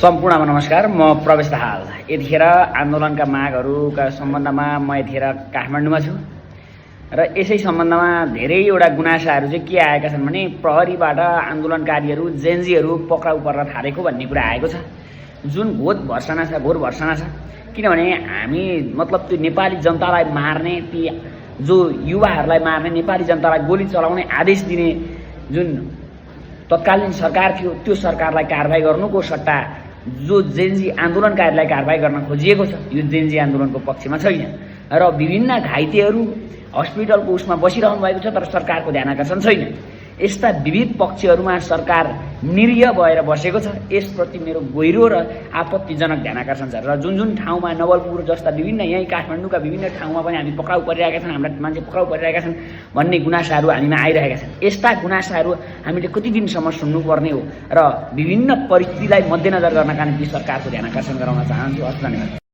सम्पूर्णमा नमस्कार। म प्रवेश दाहाल। यतिखेर आन्दोलनका मागहरूका सम्बन्धमा म यतिखेर काठमाडौँमा छु र यसै सम्बन्धमा धेरैवटा गुनासाहरू चाहिँ के आएका छन् भने प्रहरीबाट आन्दोलनकारीहरू जेएनजीहरू पक्राउ पर्न थालेको भन्ने कुरा आएको छ, जुन घोर भर्सना छ। किनभने हामी मतलब त्यो नेपाली जनतालाई मार्ने, ती जो युवाहरूलाई मार्ने, नेपाली जनतालाई गोली चलाउने आदेश दिने जुन तत्कालीन सरकार थियो, त्यो सरकारलाई कारबाही गर्नुको सट्टा जो जेएनजी आन्दोलनकारीलाई कारबाही गर्न खोजिएको छ, यो जेएनजी आन्दोलनको पक्षमा छैन र विभिन्न घाइतेहरू हस्पिटलको उसमा बसिरहनु भएको छ, तर सरकारको ध्यानाकर्षण छैन। यस्ता विविध पक्षहरूमा सरकार निरीह भएर बसेको छ। यसप्रति मेरो गहिरो र आपत्तिजनक ध्यानाकर्षण छ र जुन जुन ठाउँमा नवलपुर जस्ता विभिन्न यही काठमाडौँका विभिन्न ठाउँमा पनि हामी पक्राउ परिरहेका छन्, हाम्रा मान्छे पक्राउ परिरहेका छन् भन्ने गुनासाहरू हामीमा आइरहेका छन्। यस्ता गुनासाहरू हामीले कति दिनसम्म सुन्नुपर्ने हो र विभिन्न परिस्थितिलाई मध्यनजर गर्नका निम्ति सरकारको ध्यानाकर्षण गराउन चाहन्छु। हस्, धन्यवाद।